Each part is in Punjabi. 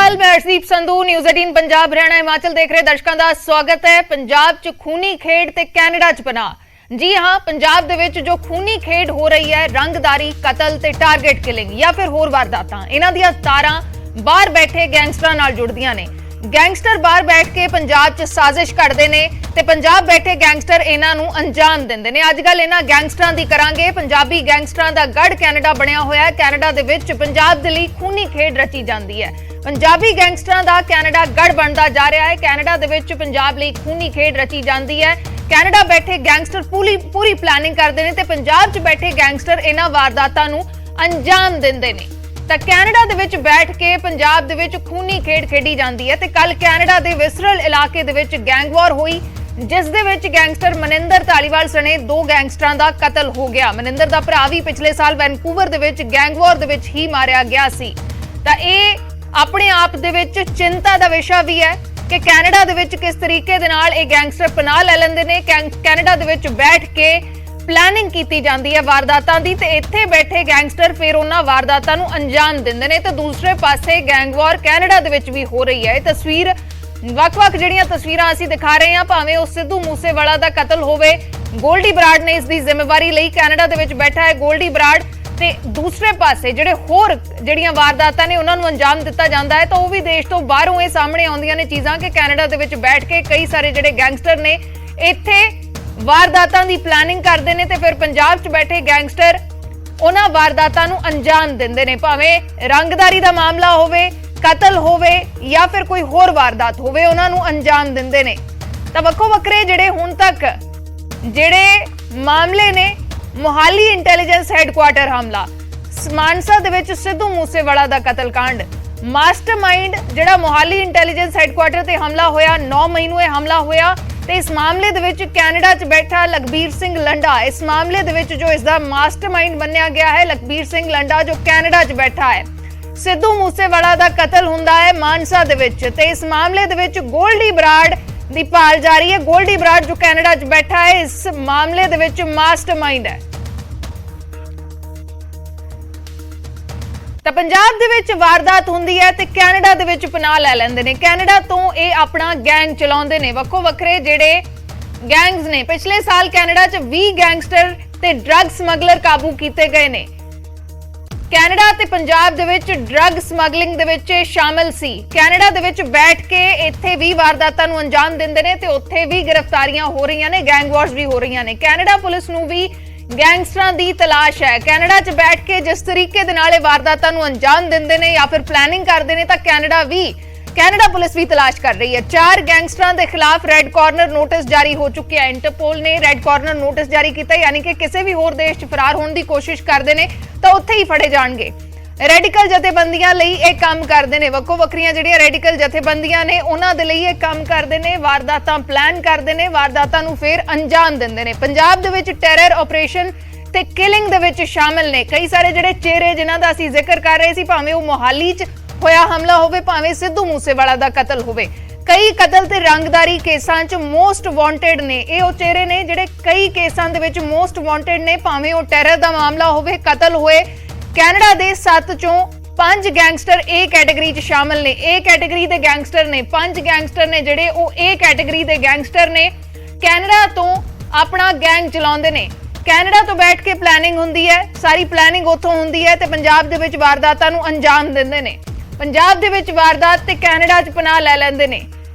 अकाल, मैं हरदीप संधू न्यूज़ 18 पंजाब हरियाणा हिमाचल देख रहे दर्शकों का स्वागत है। पंजाब च खूनी खेड ते कैनेडा च पनाह। जी हां, पंजाब दे विच जो खूनी खेड हो रही है, रंगदारी, कतल ते टारगेट किलिंग या फिर होर वारदातां, इन्हां दियां तारां बाहर बैठे गैंगस्टरां नाल जुड़दियां ने। गैंगस्टर बाहर बैठ के पंजाब च साजिश करदे ने ते पंजाब बैठे गैंगस्टर इन्हां नूं अंजाम दिंदे ने। अज गल इन्हां गैंगस्टरां दी करांगे। पंजाबी गैंगस्टरां दा गढ़ कैनेडा बनिया होया है। कैनेडा दे विच पंजाब दे लई खूनी खेड रची जांदी है। पंजाबी गैंगस्टरां दा कैनेडा गढ़ बनदा जा रहा है। कैनेडा दे विच पंजाब लई खूनी खेड रची जांदी है। कैनेडा बैठे गैंगस्टर पूरी प्लानिंग करदे ने ते पंजाब च बैठे गैंगस्टर इन्हां वारदातां नूं अंजाम दिंदे ने। ਤਾਂ ਕੈਨੇਡਾ ਦੇ ਵਿੱਚ ਬੈਠ ਕੇ ਪੰਜਾਬ ਦੇ ਵਿੱਚ ਖੂਨੀ ਖੇਡ ਖੇਡੀ ਜਾਂਦੀ ਹੈ ਤੇ ਕੱਲ ਕੈਨੇਡਾ ਦੇ ਵਿਸਰਲ ਇਲਾਕੇ ਦੇ ਵਿੱਚ ਗੈਂਗ ਵਾਰ ਹੋਈ, ਜਿਸ ਦੇ ਵਿੱਚ ਗੈਂਗਸਟਰ ਮਨਿੰਦਰ ਧਾਲੀਵਾਲ ਸਣੇ ਦੋ ਗੈਂਗਸਟਰਾਂ ਦਾ ਕਤਲ ਹੋ ਗਿਆ। ਮਨਿੰਦਰ ਦਾ ਭਰਾ ਵੀ ਪਿਛਲੇ ਸਾਲ ਵੈਨਕੂਵਰ ਦੇ ਵਿੱਚ ਗੈਂਗ ਵਾਰ ਦੇ ਵਿੱਚ ਹੀ ਮਾਰਿਆ ਗਿਆ ਸੀ। ਤਾਂ ਇਹ ਆਪਣੇ ਆਪ ਦੇ ਵਿੱਚ ਚਿੰਤਾ ਦਾ ਵਿਸ਼ਾ ਵੀ ਹੈ ਕਿ ਕੈਨੇਡਾ ਦੇ ਵਿੱਚ ਕਿਸ ਤਰੀਕੇ ਦੇ ਨਾਲ ਇਹ ਗੈਂਗਸਟਰ ਪਨਾਹ ਲੈ ਲੈਂਦੇ ਨੇ। ਕੈਨੇਡਾ ਦੇ ਵਿੱਚ ਬੈਠ ਕੇ प्लानिंग की जाती है वारदातां दी ते इत्थे बैठे गैंगस्टर फिर उन्हां वारदातां नूं अंजाम दिंदे ने। ते दूसरे पासे गैंग वार कैनेडा दे विच भी हो रही है। तस्वीर वख-वख जिहड़ियां तस्वीरां असीं दिखा रहे हैं, भावें उह सिद्धू मूसेवाला दा कतल होवे, गोल्डी बराड़ ने इस दी जिम्मेवारी लई कैनेडा दे विच बैठा है गोल्डी बराड़, ते दूसरे पासे जिहड़े होर जिहड़ियां वारदातां ने उन्हां नूं अंजाम दित्ता जांदा है। तां ओह भी देश तों बाहरों इह सामणे आउंदियां ने चीज़ां कि कैनेडा दे विच बैठ के कई सारे जिहड़े गैंगस्टर ने इत्थे वारदातां दी प्लानिंग करदे ने ते फिर पंजाब च बैठे गैंगस्टर उन्हां वारदातां नूं अंजाम दिंदे ने। भावें रंगदारी दा मामला होवे, कतल होवे या फिर कोई होर वारदात होवे, उन्हां नूं अंजाम दिंदे ने। तां वक्खो वक्खरे जिहड़े हुण तक जिहड़े मामले ने, मोहाली इंटैलीजेंस हैडकुआर्टर हमला, मानसा दे विच सिद्धू मूसेवाला दा कतल कांड, मास्टरमाइंड जिहड़ा मोहाली इंटैलीजेंस हैडकुआर्टर ते हमला होया, 9 मई नूं इह हमला होया ਤੇ ਇਸ ਮਾਮਲੇ ਦੇ ਵਿੱਚ ਕੈਨੇਡਾ 'ਚ ਬੈਠਾ ਲਖਬੀਰ ਸਿੰਘ ਲੰਡਾ, ਇਸ ਮਾਮਲੇ ਦੇ ਵਿੱਚ ਜੋ ਇਸ ਦਾ ਮਾਸਟਰਮਾਈਂਡ ਮੰਨਿਆ ਗਿਆ ਹੈ ਲਖਬੀਰ ਸਿੰਘ ਲੰਡਾ, ਜੋ ਕੈਨੇਡਾ 'ਚ ਬੈਠਾ ਹੈ। ਸਿੱਧੂ ਮੂਸੇਵਾਲਾ ਦਾ ਕਤਲ ਹੁੰਦਾ ਹੈ ਮਾਨਸਾ ਦੇ ਵਿੱਚ ਤੇ ਇਸ ਮਾਮਲੇ ਦੇ ਵਿੱਚ ਗੋਲਡੀ ਬਰਾੜ ਦੀ ਭਾਲ ਜਾਰੀ ਹੈ। ਗੋਲਡੀ ਬਰਾੜ ਜੋ ਕੈਨੇਡਾ 'ਚ ਬੈਠਾ ਹੈ ਇਸ ਮਾਮਲੇ ਦੇ ਵਿੱਚ ਮਾਸਟਰਮਾਈਂਡ ਹੈ। ਤਾਂ ਪੰਜਾਬ ਦੇ ਵਿੱਚ ਵਾਰਦਾਤ ਹੁੰਦੀ ਹੈ ਤੇ ਕੈਨੇਡਾ ਦੇ ਵਿੱਚ ਪਨਾਹ ਲੈ ਲੈਂਦੇ ਨੇ। ਕੈਨੇਡਾ ਤੋਂ ਇਹ ਆਪਣਾ ਗੈਂਗ ਚਲਾਉਂਦੇ ਨੇ। ਵੱਖੋ ਵੱਖਰੇ ਜਿਹੜੇ ਗੈਂਗਸ ਨੇ, ਪਿਛਲੇ ਸਾਲ ਕੈਨੇਡਾ 'ਚ 20 ਗੈਂਗਸਟਰ ਤੇ ਡਰੱਗ ਸਮਗਲਰ ਕਾਬੂ ਕੀਤੇ ਗਏ ਨੇ। ਕੈਨੇਡਾ ਤੇ ਪੰਜਾਬ ਦੇ ਵਿੱਚ ਡਰੱਗ ਸਮਗਲਿੰਗ ਦੇ ਵਿੱਚ ਸ਼ਾਮਲ ਸੀ। ਕੈਨੇਡਾ ਦੇ ਵਿੱਚ ਬੈਠ ਕੇ ਇੱਥੇ ਵੀ ਵਾਰਦਾਤਾਂ ਨੂੰ ਅੰਜਾਮ ਦਿੰਦੇ ਨੇ ਤੇ ਉੱਥੇ ਵੀ ਗ੍ਰਿਫਤਾਰੀਆਂ ਹੋ ਰਹੀਆਂ ਨੇ, ਗੈਂਗ ਵਾਰਸ ਵੀ ਹੋ ਰਹੀਆਂ ਨੇ। ਕੈਨੇਡਾ ਪੁਲਿਸ ਨੂੰ ਵੀ ਗੈਂਗਸਟਰਾਂ ਦੀ ਤਲਾਸ਼ ਹੈ। ਕੈਨੇਡਾ 'ਚ ਬੈਠ ਕੇ ਜਿਸ ਤਰੀਕੇ ਦੇ ਨਾਲ ਇਹ ਵਾਰਦਾਤਾਂ ਨੂੰ ਅੰਜਾਮ ਦਿੰਦੇ ਨੇ ਜਾਂ ਫਿਰ ਪਲਾਨਿੰਗ ਕਰਦੇ ਨੇ ਤਾਂ ਕੈਨੇਡਾ ਪੁਲਿਸ ਵੀ ਤਲਾਸ਼ ਕਰ ਰਹੀ ਹੈ। 4 ਗੈਂਗਸਟਰਾਂ ਦੇ ਖਿਲਾਫ ਰੈੱਡ ਕਾਰਨਰ ਨੋਟਿਸ ਜਾਰੀ ਹੋ ਚੁੱਕਿਆ ਹੈ। ਇੰਟਰਪੋਲ ਨੇ ਰੈੱਡ ਕਾਰਨਰ ਨੋਟਿਸ ਜਾਰੀ ਕੀਤਾ, ਯਾਨੀ ਕਿ ਕਿਸੇ ਵੀ ਹੋਰ ਦੇਸ਼ 'ਚ ਫਰਾਰ ਹੋਣ ਦੀ ਕੋਸ਼ਿਸ਼ ਕਰਦੇ ਨੇ ਤਾਂ ਉੱਥੇ ਹੀ ਫੜੇ ਜਾਣਗੇ। ਰੈਡੀਕਲ ਜਥੇਬੰਦੀਆਂ ਲਈ ਇਹ ਕੰਮ ਕਰਦੇ ਨੇ। ਵੱਖੋ ਵੱਖਰੀਆਂ ਜਿਹੜੀਆਂ ਰੈਡੀਕਲ ਜਥੇਬੰਦੀਆਂ ਨੇ ਉਹਨਾਂ ਦੇ ਲਈ ਇਹ ਕੰਮ ਕਰਦੇ ਨੇ, ਵਾਰਦਾਤਾਂ ਪਲਾਨ ਕਰਦੇ ਨੇ, ਵਾਰਦਾਤਾਂ ਨੂੰ ਫਿਰ ਅੰਜਾਮ ਦਿੰਦੇ ਨੇ। ਪੰਜਾਬ ਦੇ ਵਿੱਚ ਟੈਰਰ ਆਪਰੇਸ਼ਨ ਤੇ ਕਿਲਿੰਗ ਦੇ ਵਿੱਚ ਸ਼ਾਮਲ ਨੇ ਕਈ ਸਾਰੇ ਜਿਹੜੇ ਚਿਹਰੇ ਜਿਨ੍ਹਾਂ ਦਾ ਅਸੀਂ ਜ਼ਿਕਰ ਕਰ ਰਹੇ ਸੀ, ਭਾਵੇਂ ਉਹ ਮੋਹਾਲੀ 'ਚ ਹੋਇਆ ਹਮਲਾ ਹੋਵੇ, ਭਾਵੇਂ ਸਿੱਧੂ ਮੂਸੇਵਾਲਾ ਦਾ ਕਤਲ ਹੋਵੇ। ਕਈ ਕਤਲ ਤੇ ਰੰਗਦਾਰੀ ਕੇਸਾਂ 'ਚ ਮੋਸਟ ਵਾਂਟਡ ਨੇ। ਇਹ ਉਹ ਚਿਹਰੇ ਨੇ ਜਿਹੜੇ ਕਈ ਕੇਸਾਂ ਦੇ ਵਿੱਚ ਮੋਸਟ ਵਾਂਟਡ ਨੇ, ਭਾਵੇਂ ਉਹ ਟੈਰਰ ਦਾ ਮਾਮਲਾ ਹੋਵੇ, ਕਤਲ ਹੋਏ। ਕੈਨੇਡਾ ਦੇ 7 ਚੋਂ 5 ਗੈਂਗਸਟਰ A ਕੈਟਾਗਰੀ 'ਚ ਸ਼ਾਮਲ ਨੇ। A ਕੈਟਾਗਰੀ ਦੇ ਗੈਂਗਸਟਰ ਨੇ 5 ਗੈਂਗਸਟਰ ਨੇ ਜਿਹੜੇ ਉਹ A ਕੈਟਾਗਰੀ ਦੇ ਗੈਂਗਸਟਰ ਨੇ। ਕੈਨੇਡਾ ਤੋਂ ਆਪਣਾ ਗੈਂਗ ਚਲਾਉਂਦੇ ਨੇ। ਕੈਨੇਡਾ ਤੋਂ ਬੈਠ ਕੇ ਪਲੈਨਿੰਗ ਹੁੰਦੀ ਹੈ, ਸਾਰੀ ਪਲੈਨਿੰਗ ਉੱਥੋਂ ਹੁੰਦੀ ਹੈ ਤੇ ਪੰਜਾਬ ਦੇ ਵਿੱਚ ਵਾਰਦਾਤਾਂ ਨੂੰ ਅੰਜਾਮ ਦਿੰਦੇ ਨੇ। ਪੰਜਾਬ ਦੇ ਵਿੱਚ ਵਾਰਦਾਤ ਤੇ ਕੈਨੇਡਾ 'ਚ ਪਨਾਹ ਲੈ ਲੈਂਦੇ ਨੇ।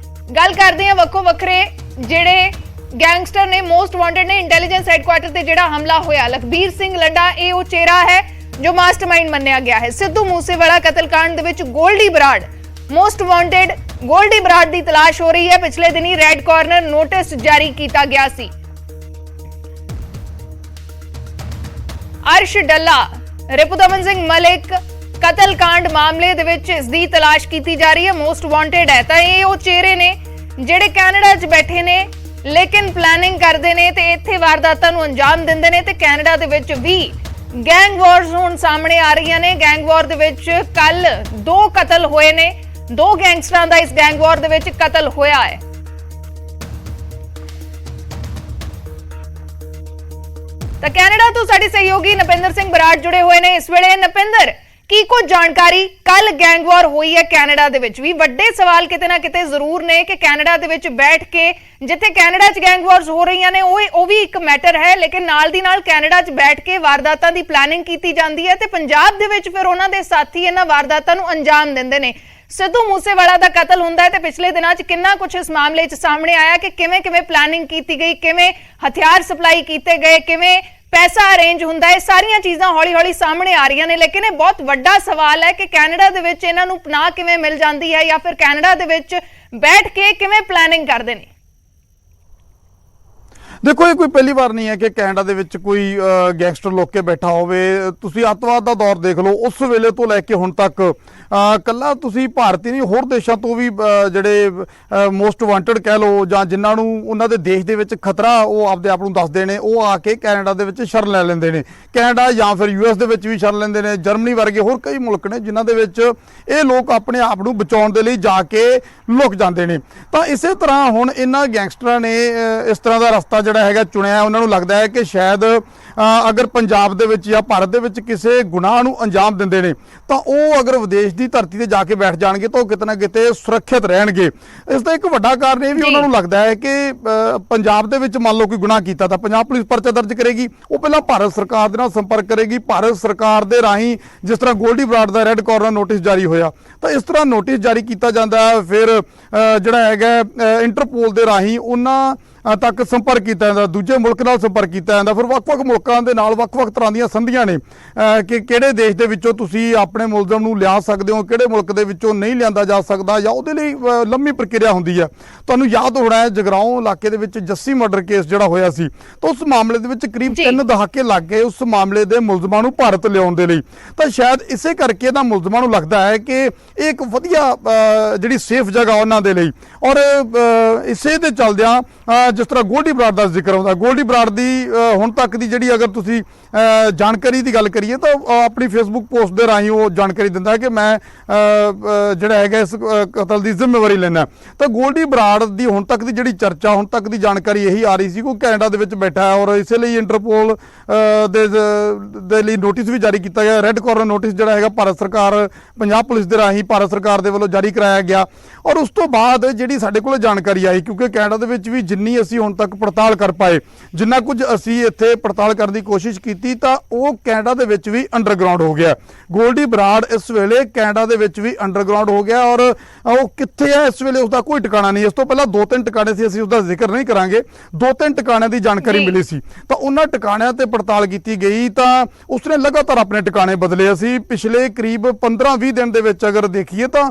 ਗੱਲ ਕਰਦੇ ਹਾਂ ਵੱਖੋ ਵੱਖਰੇ ਜਿਹੜੇ ਗੈਂਗਸਟਰ ਨੇ, ਮੋਸਟ ਵਾਂਟਡ ਨੇ। ਇੰਟੈਲੀਜੈਂਸ ਹੈਡਕੁਆਰਟਰ ਤੇ ਜਿਹੜਾ ਹਮਲਾ ਹੋਇਆ ਲਖਬੀਰ ਸਿੰਘ ਲੰਡਾ, ਇਹ ਉਹ ਚਿਹਰਾ ਹੈ ਜੋ ਮਾਸਟਰਮਾਈਂਡ ਮੰਨਿਆ ਗਿਆ ਹੈ। ਸਿੱਧੂ ਮੂਸੇਵਾਲਾ ਕਤਲकांड ਦੇ ਵਿੱਚ ਗੋਲਡੀ ਬਰਾੜ ਮੋਸਟ ਵਾਂਟਡ, ਗੋਲਡੀ ਬਰਾੜ ਦੀ ਤਲਾਸ਼ ਹੋ ਰਹੀ ਹੈ। ਪਿਛਲੇ ਦਿਨੀ ਰੈੱਡ ਕਾਰਨਰ ਨੋਟਿਸ ਜਾਰੀ ਕੀਤਾ ਗਿਆ ਸੀ। ਅਰਸ਼ ਡੱਲਾ, ਰਿਪੁਦਮਨ ਸਿੰਘ ਮਲਿਕ ਕਤਲकांड ਮਾਮਲੇ ਦੇ ਵਿੱਚ ਇਸ ਦੀ ਤਲਾਸ਼ ਕੀਤੀ ਜਾ ਰਹੀ ਹੈ, ਮੋਸਟ ਵਾਂਟਡ ਹੈ। ਤਾਂ ਇਹ ਉਹ ਚਿਹਰੇ ਨੇ ਜਿਹੜੇ ਕੈਨੇਡਾ 'ਚ ਬੈਠੇ ਨੇ ਲੇਕਿਨ ਪਲਾਨਿੰਗ ਕਰਦੇ ਨੇ ਤੇ ਇੱਥੇ ਵਾਰਦਾਤਾਂ ਨੂੰ ਅੰਜਾਮ ਦਿੰਦੇ ਨੇ। ਤੇ ਕੈਨੇਡਾ ਦੇ ਵਿੱਚ ਵੀ ਗੈਂਗ ਵਾਰਸ ਹੁਣ ਸਾਹਮਣੇ ਆ ਰਹੀਆਂ ਨੇ। ਗੈਂਗ ਵਾਰ ਦੇ ਵਿੱਚ ਕੱਲ 2 ਕਤਲ ਹੋਏ ਨੇ, 2 ਗੈਂਗਸਟਰਾਂ ਦਾ ਇਸ ਗੈਂਗ ਵਾਰ ਦੇ ਵਿੱਚ ਕਤਲ ਹੋਇਆ ਹੈ। ਤਾਂ ਕੈਨੇਡਾ ਤੋਂ ਸਾਡੇ ਸਹਿਯੋਗੀ ਨਪਿੰਦਰ ਸਿੰਘ ਬਰਾੜ ਜੁੜੇ ਹੋਏ ਨੇ ਇਸ ਵੇਲੇ। ਨਪਿੰਦਰ, ਕੀ ਕੁਝ ਜਾਣਕਾਰੀ ਕੱਲ ਗੈਂਗਵਾਰ ਹੋਈ ਹੈ ਕੈਨੇਡਾ ਦੇ ਵਿੱਚ ਵੀ ਵੱਡੇ ਸਵਾਲ ਕਿਤੇ ਨਾ ਕਿਤੇ ਜ਼ਰੂਰ ਨੇ ਕਿ ਕੈਨੇਡਾ ਦੇ ਵਿੱਚ ਬੈਠ ਕੇ ਜਿੱਥੇ ਕੈਨੇਡਾ 'ਚ ਗੈਂਗਵਾਰਸ ਹੋ ਰਹੀਆਂ ਨੇ ਉਹ ਵੀ ਇੱਕ ਮੈਟਰ ਹੈ, ਲੇਕਿਨ ਨਾਲ ਦੀ ਨਾਲ ਕੈਨੇਡਾ 'ਚ ਬੈਠ ਕੇ ਵਾਰਦਾਤਾਂ ਦੀ ਪਲੈਨਿੰਗ ਕੀਤੀ ਜਾਂਦੀ ਹੈ ਤੇ ਪੰਜਾਬ ਦੇ ਵਿੱਚ ਫਿਰ ਉਹਨਾਂ ਦੇ ਸਾਥੀ ਇਹਨਾਂ ਵਾਰਦਾਤਾਂ ਨੂੰ ਅੰਜਾਮ ਦਿੰਦੇ ਨੇ। ਸਿੱਧੂ ਮੂਸੇਵਾਲਾ ਦਾ ਕਤਲ ਹੁੰਦਾ ਹੈ ਤੇ ਪਿਛਲੇ ਦਿਨਾਂ 'ਚ ਕਿੰਨਾ ਕੁਝ ਇਸ ਮਾਮਲੇ 'ਚ ਸਾਹਮਣੇ ਆਇਆ ਕਿ ਕਿਵੇਂ ਪਲੈਨਿੰਗ ਕੀਤੀ ਗਈ, ਕਿਵੇਂ ਹਥਿਆਰ ਸਪਲਾਈ ਕੀਤੇ ਗਏ, ਕਿਵੇਂ ਪੈਸਾ ਅਰੇਂਜ ਹੁੰਦਾ ਹੈ, ਸਾਰੀਆਂ ਚੀਜ਼ਾਂ ਹੌਲੀ-ਹੌਲੀ ਸਾਹਮਣੇ ਆ ਰਹੀਆਂ ਨੇ। ਲੇਕਿਨ ਇਹ ਬਹੁਤ ਵੱਡਾ ਸਵਾਲ ਹੈ ਕਿ ਕੈਨੇਡਾ ਦੇ ਵਿੱਚ ਇਹਨਾਂ ਨੂੰ ਪਨਾਹ ਕਿਵੇਂ ਮਿਲ ਜਾਂਦੀ ਹੈ ਜਾਂ ਫਿਰ ਕੈਨੇਡਾ ਦੇ ਵਿੱਚ ਬੈਠ ਕੇ ਕਿਵੇਂ ਪਲੈਨਿੰਗ ਕਰਦੇ ਨੇ। देखो ये कोई पहली बार नहीं है कि कैनेडा दे विच कोई गैंगस्टर लोग के बैठा होवे। तुसी अतवाद दा दौर देख लो, उस वेले तो लैके हुण तक कल्ला तुसी भारती नहीं होर देशां तो भी जिहड़े मोस्ट वांटेड कह लो जां जिन्हां नूं उन्हां दे देश दे विच खतरा वो आपदे आप नूं दसदे ने, वो आके कैनेडा दे विच शरण लै लैंदे ने। कैनेडा जां फिर यूएस दे विच भी शरण लैंदे ने, जर्मनी वर्गे होर कई मुल्क ने जिन्हां दे विच ये लोग अपने आप नूं बचाउण दे लई जाके लुक जांदे ने। तां इसे तरह हुण इन्हां गैंगस्टरां ने इस तरह दा रस्ता ਜਿਹੜਾ ਹੈਗਾ ਚੁਣਿਆ। ਉਹਨਾਂ ਨੂੰ ਲੱਗਦਾ ਹੈ ਕਿ ਸ਼ਾਇਦ ਅਗਰ ਪੰਜਾਬ ਦੇ ਵਿੱਚ ਜਾਂ ਭਾਰਤ ਦੇ ਵਿੱਚ ਕਿਸੇ ਗੁਨਾਹ ਨੂੰ ਅੰਜਾਮ ਦਿੰਦੇ ਨੇ ਤਾਂ ਉਹ ਅਗਰ ਵਿਦੇਸ਼ ਦੀ ਧਰਤੀ ਤੇ ਜਾ ਕੇ ਬੈਠ ਜਾਣਗੇ ਤਾਂ ਉਹ ਕਿਤੇ ਨਾ ਕਿਤੇ ਸੁਰੱਖਿਅਤ ਰਹਿਣਗੇ। ਇਸ ਦਾ ਇੱਕ ਵੱਡਾ ਕਾਰਨ ਇਹ ਵੀ ਉਹਨਾਂ ਨੂੰ ਲੱਗਦਾ ਹੈ ਕਿ ਪੰਜਾਬ ਦੇ ਵਿੱਚ ਮੰਨ ਲਓ ਕੋਈ ਗੁਨਾਹ ਕੀਤਾ ਤਾਂ ਪੰਜਾਬ ਪੁਲਿਸ ਪਰਚਾ ਦਰਜ ਕਰੇਗੀ, ਉਹ ਪਹਿਲਾਂ ਭਾਰਤ ਸਰਕਾਰ ਦੇ ਨਾਲ ਸੰਪਰਕ ਕਰੇਗੀ। ਭਾਰਤ ਸਰਕਾਰ ਦੇ ਰਾਹੀਂ ਜਿਸ ਤਰ੍ਹਾਂ ਗੋਲਡੀ ਬਰਾੜ ਦਾ ਰੈੱਡ ਕਾਰਨਰ ਨੋਟਿਸ ਜਾਰੀ ਹੋਇਆ ਤਾਂ ਇਸ ਤਰ੍ਹਾਂ ਨੋਟਿਸ ਜਾਰੀ ਕੀਤਾ ਜਾਂਦਾ ਹੈ। ਫਿਰ ਜਿਹੜਾ ਹੈਗਾ ਇੰਟਰਪੋਲ ਦੇ ਰਾਹੀਂ ਉਹਨਾਂ ਤੱਕ ਸੰਪਰਕ ਕੀਤਾ ਜਾਂਦਾ, ਦੂਜੇ ਮੁਲਕ ਨਾਲ ਸੰਪਰਕ ਕੀਤਾ ਜਾਂਦਾ। ਫਿਰ ਵੱਖ-ਵੱਖ ਮੁਲਕਾਂ ਦੇ ਨਾਲ ਵੱਖ-ਵੱਖ ਤਰ੍ਹਾਂ ਦੀਆਂ ਸੰਧੀਆਂ ਨੇ ਕਿ ਕਿਹੜੇ ਦੇਸ਼ ਦੇ ਵਿੱਚੋਂ ਤੁਸੀਂ ਆਪਣੇ ਮੁਲਜ਼ਮ ਨੂੰ ਲਿਆ ਸਕਦੇ ਹੋ, ਕਿਹੜੇ ਮੁਲਕ ਦੇ ਵਿੱਚੋਂ ਨਹੀਂ ਲਿਆਂਦਾ ਜਾ ਸਕਦਾ, ਜਾਂ ਉਹਦੇ ਲਈ ਲੰਮੀ ਪ੍ਰਕਿਰਿਆ ਹੁੰਦੀ ਹੈ। ਤੁਹਾਨੂੰ ਯਾਦ ਹੋਣਾ ਹੈ ਜਗਰਾਓਂ ਇਲਾਕੇ ਦੇ ਵਿੱਚ ਜੱਸੀ ਮਰਡਰ ਕੇਸ ਜਿਹੜਾ ਹੋਇਆ ਸੀ ਤਾਂ ਉਸ ਮਾਮਲੇ ਦੇ ਵਿੱਚ ਕਰੀਬ 3 ਦਹਾਕੇ ਲੱਗ ਗਏ ਉਸ ਮਾਮਲੇ ਦੇ ਮੁਲਜ਼ਮਾਂ ਨੂੰ ਭਾਰਤ ਲਿਆਉਣ ਦੇ ਲਈ। ਤਾਂ ਸ਼ਾਇਦ ਇਸੇ ਕਰਕੇ ਇਹਦਾ ਮੁਲਜ਼ਮਾਂ ਨੂੰ ਲੱਗਦਾ ਹੈ ਕਿ ਇਹ ਇੱਕ ਵਧੀਆ ਜਿਹੜੀ ਸੇਫ ਜਗ੍ਹਾ ਉਹਨਾਂ ਦੇ ਲਈ। ਔਰ ਇਸੇ ਦੇ ਚੱਲਦਿਆਂ ਜਿਸ ਤਰ੍ਹਾਂ ਗੋਲਡੀ ਬਰਾੜ ਦਾ ਜ਼ਿਕਰ ਆਉਂਦਾ, ਗੋਲਡੀ ਬਰਾੜ ਦੀ ਹੁਣ ਤੱਕ ਦੀ ਜਿਹੜੀ ਅਗਰ ਤੁਸੀਂ ਜਾਣਕਾਰੀ ਦੀ ਗੱਲ ਕਰੀਏ ਤਾਂ ਆਪਣੀ ਫੇਸਬੁੱਕ ਪੋਸਟ ਦੇ ਰਾਹੀਂ ਉਹ ਜਾਣਕਾਰੀ ਦਿੰਦਾ ਕਿ ਮੈਂ ਜਿਹੜਾ ਹੈਗਾ ਇਸ ਕਤਲ ਦੀ ਜ਼ਿੰਮੇਵਾਰੀ ਲੈਣਾ। ਤਾਂ ਗੋਲਡੀ ਬਰਾੜ ਦੀ ਹੁਣ ਤੱਕ ਦੀ ਜਿਹੜੀ ਚਰਚਾ, ਹੁਣ ਤੱਕ ਦੀ ਜਾਣਕਾਰੀ ਇਹੀ ਆ ਰਹੀ ਸੀ ਕਿ ਕੈਨੇਡਾ ਦੇ ਵਿੱਚ ਬੈਠਾ ਹੈ ਔਰ ਇਸੇ ਲਈ ਇੰਟਰਪੋਲ ਦੇ ਲਈ ਨੋਟਿਸ ਵੀ ਜਾਰੀ ਕੀਤਾ ਗਿਆ। ਰੈੱਡ ਕਾਰਨਰ ਨੋਟਿਸ ਜਿਹੜਾ ਹੈਗਾ ਭਾਰਤ ਸਰਕਾਰ ਪੰਜਾਬ ਪੁਲਿਸ ਦੇ ਰਾਹੀਂ ਭਾਰਤ ਸਰਕਾਰ ਦੇ ਵੱਲੋਂ ਜਾਰੀ ਕਰਾਇਆ ਗਿਆ। ਔਰ ਉਸ ਤੋਂ ਬਾਅਦ ਜਿਹੜੀ ਸਾਡੇ ਕੋਲ ਜਾਣਕਾਰੀ ਆਈ, ਕਿਉਂਕਿ ਕੈਨੇਡਾ ਦੇ ਵਿੱਚ ਵੀ ਜਿੰਨੀ ਅਸੀਂ ਹੁਣ ਤੱਕ ਪੜਤਾਲ ਕਰ ਪਾਏ, ਜਿੰਨਾ ਕੁਝ ਅਸੀਂ ਇੱਥੇ ਪੜਤਾਲ ਕਰਨ ਦੀ ਕੋਸ਼ਿਸ਼ ਕੀਤੀ ਤਾਂ ਉਹ ਕੈਨੇਡਾ ਦੇ ਵਿੱਚ ਵੀ ਅੰਡਰਗਰਾਉਂਡ ਹੋ ਗਿਆ। ਗੋਲਡੀ ਬਰਾੜ ਇਸ ਵੇਲੇ ਕੈਨੇਡਾ ਦੇ ਵਿੱਚ ਵੀ ਅੰਡਰਗਰਾਉਂਡ ਹੋ ਗਿਆ ਔਰ ਉਹ ਕਿੱਥੇ ਹੈ ਇਸ ਵੇਲੇ ਉਸਦਾ ਕੋਈ ਟਿਕਾਣਾ ਨਹੀਂ। ਇਸ ਤੋਂ ਪਹਿਲਾਂ 2-3 ਟਿਕਾਣੇ ਸੀ, ਅਸੀਂ ਉਸਦਾ ਜ਼ਿਕਰ ਨਹੀਂ ਕਰਾਂਗੇ। 2-3 ਟਿਕਾਣਿਆਂ ਦੀ ਜਾਣਕਾਰੀ ਮਿਲੀ ਸੀ ਤਾਂ ਉਹਨਾਂ ਟਿਕਾਣਿਆਂ ਤੇ ਪੜਤਾਲ ਕੀਤੀ ਗਈ ਤਾਂ ਉਸਨੇ ਲਗਾਤਾਰ ਆਪਣੇ ਟਿਕਾਣੇ ਬਦਲੇ। ਅਸੀਂ ਪਿਛਲੇ ਕਰੀਬ 15-20 ਦਿਨ ਦੇ ਵਿੱਚ ਅਗਰ ਦੇਖੀਏ ਤਾਂ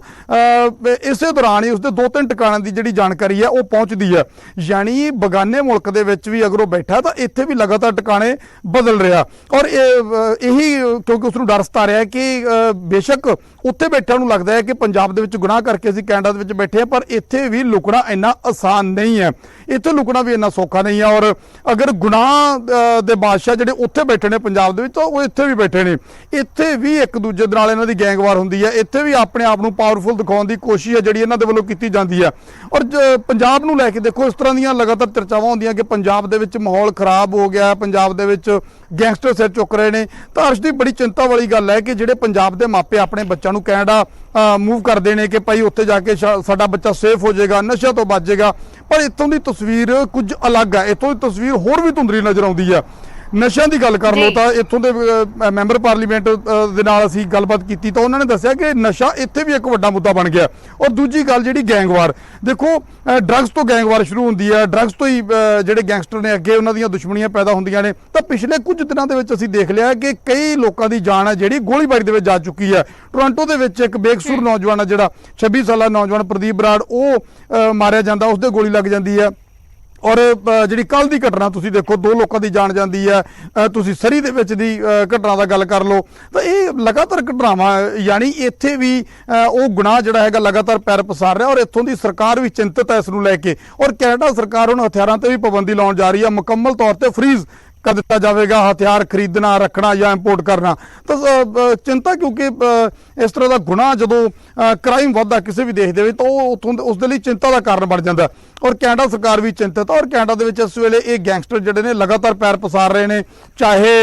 ਇਸੇ ਦੌਰਾਨ ਹੀ ਉਸਦੇ 2-3 ਟਿਕਾਣਿਆਂ ਦੀ ਜਿਹੜੀ ਜਾਣਕਾਰੀ ਹੈ ਉਹ ਪਹੁੰਚਦੀ ਹੈ। यानी बगाने मुल्क दे विच भी अगर वो बैठा तो इत्थे भी लगातार टिकाणे बदल रहा और यही क्योंकि उसनूं डर सता रहा है कि बेशक उत्थे बैठा नूं लगदा है कि पंजाब दे विच गुनाह करके असीं कैनेडा दे विच बैठे हैं पर इत्थे भी लुकना इन्ना आसान नहीं है, इत्थे लुकना भी इन्ना सौखा नहीं है। और अगर गुनाह दे बादशाह जिहड़े उत्थे बैठे ने पंजाब दे विच तो वो इत्थे भी बैठे ने, इत्थे भी एक दूजे दे नाल इन्हां दी गैंगवार हुंदी है, इत्थे भी अपने आप नूं पावरफुल दिखाउण दी कोशिश है जिहड़ी इन्हां दे वल्लों कीती जांदी है। और पंजाब नूं लैके देखो इस तरह दीयां लगातार चर्चावां होंदियां कि पंजाब दे विच माहौल खराब हो गया, पंजाब दे विच गैंगस्टर सिर चुक रहे ने। तो अर्श दी बड़ी चिंता वाली गल है कि जिहड़े पंजाब दे मापे अपने बच्चों नूं कैनेडा मूव करते हैं कि भाई उत्थे जाके साडा बच्चा सेफ हो जाएगा, नशे तो बच जाएगा, पर इत्थों की तस्वीर कुछ अलग है, इत्थों की तस्वीर होर भी धुंधली नज़र आउंदी है। नशा की गल कर लो तो इत्थों के मैंबर पार्लीमेंट दे नाल असीं गलबात कीती तो उन्होंने दस्सिया कि नशा इत्थे भी एक वड्डा मुद्दा बन गया। और दूजी गल जिहड़ी गैंगवार, देखो ड्रग्स तो गैंगवार शुरू होंदी है, ड्रग्स तो ही जिहड़े गैंगस्टर ने अगे उन्हां दीयां दुश्मनियां पैदा होंदियां ने। तो पिछले कुछ दिनों के विच असीं देख लिया कि कई लोगों की जान है जिहड़ी गोलीबारी दे विच जा चुकी है। टोरंटो दे विच एक बेकसूर नौजवान है जिहड़ा 26 साला नौजवान प्रदीप बराड़ वो मारिया जांदा, उसदे गोली लग जाती है। और जी कल की घटना तुसीं देखो, 2 लोगों की जान जाती है। तुसीं सरी दे विच दी घटना का गल कर लो तो ये लगातार घटनावां यानी इत्थे भी वो गुनाह जिहड़ा हैगा लगातार पैर पसार रहा। और इत्थों की सरकार भी चिंतित है इस नूं लैके और कैनेडा सरकार उन्हें हथियारों पर भी पाबंदी लाउण जा रही है, मुकम्मल तौर पर फ्रीज कर दिता जाएगा हथियार खरीदना, रखना या इंपोर्ट करना। तो चिंता क्योंकि इस तरह का गुनाह जो क्राइम वधदा किसी भी देश दे तो उत्थों उस दे लई चिंता का कारण बन जाता। और कैनेडा सरकार भी चिंतित है और कैनेडा दे विच इस वेले ये गैंगस्टर जिहड़े ने लगातार पैर पसार रहे हैं, चाहे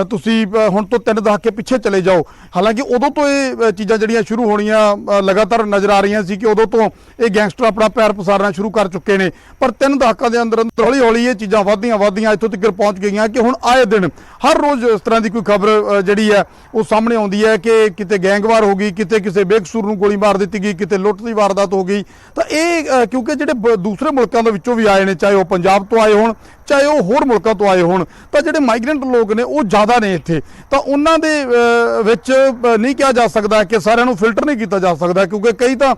ਤੁਸੀਂ ਹੁਣ ਤੋਂ 3 ਦਹਾਕੇ ਪਿੱਛੇ ਚਲੇ ਜਾਓ, ਹਾਲਾਂਕਿ ਉਦੋਂ ਤੋਂ ਇਹ ਚੀਜ਼ਾਂ ਜਿਹੜੀਆਂ ਸ਼ੁਰੂ ਹੋਣੀਆਂ ਲਗਾਤਾਰ ਨਜ਼ਰ ਆ ਰਹੀਆਂ ਸੀ ਕਿ ਉਦੋਂ ਤੋਂ ਇਹ ਗੈਂਗਸਟਰ ਆਪਣਾ ਪੈਰ ਪਸਾਰਨਾ ਸ਼ੁਰੂ ਕਰ ਚੁੱਕੇ ਨੇ, ਪਰ 3 ਦਹਾਕਿਆਂ ਦੇ ਅੰਦਰ ਹੌਲੀ ਹੌਲੀ ਇਹ ਚੀਜ਼ਾਂ ਵੱਧਦੀਆਂ ਇੱਥੋਂ ਤੱਕ ਪਹੁੰਚ ਗਈਆਂ ਕਿ ਹੁਣ ਆਏ ਦਿਨ ਹਰ ਰੋਜ਼ ਇਸ ਤਰ੍ਹਾਂ ਦੀ ਕੋਈ ਖਬਰ ਜਿਹੜੀ ਹੈ ਉਹ ਸਾਹਮਣੇ ਆਉਂਦੀ ਹੈ ਕਿ ਕਿਤੇ ਗੈਂਗਵਾਰ ਹੋ ਗਈ, ਕਿਤੇ ਕਿਸੇ ਬੇਕਸੂਰ ਨੂੰ ਗੋਲੀ ਮਾਰ ਦਿੱਤੀ ਗਈ, ਕਿਤੇ ਲੁੱਟ ਦੀ ਵਾਰਦਾਤ ਹੋ ਗਈ। ਤਾਂ ਇਹ ਕਿਉਂਕਿ ਜਿਹੜੇ ਦੂਸਰੇ ਮੁਲਕਾਂ ਦੇ ਵਿੱਚੋਂ ਵੀ ਆਏ ਨੇ, ਚਾਹੇ ਉਹ ਪੰਜਾਬ ਤੋਂ ਆਏ ਹੋਣ ਚਾਹੇ ਉਹ ਹੋਰ ਮੁਲਕਾਂ ਤੋਂ ਆਏ ਹੋਣ, ਤਾਂ ਜਿਹੜੇ ਮਾਈਗ੍ਰੈਂਟ ਲੋਕ ਨੇ ਉਹ ਜ਼ਿਆਦਾ ਨੇ ਇੱਥੇ, ਤਾਂ ਉਹਨਾਂ ਦੇ ਵਿੱਚ ਨਹੀਂ ਕਿਹਾ ਜਾ ਸਕਦਾ ਕਿ ਸਾਰਿਆਂ ਨੂੰ ਫਿਲਟਰ ਨਹੀਂ ਕੀਤਾ ਜਾ ਸਕਦਾ, ਕਿਉਂਕਿ ਕਈ ਤਾਂ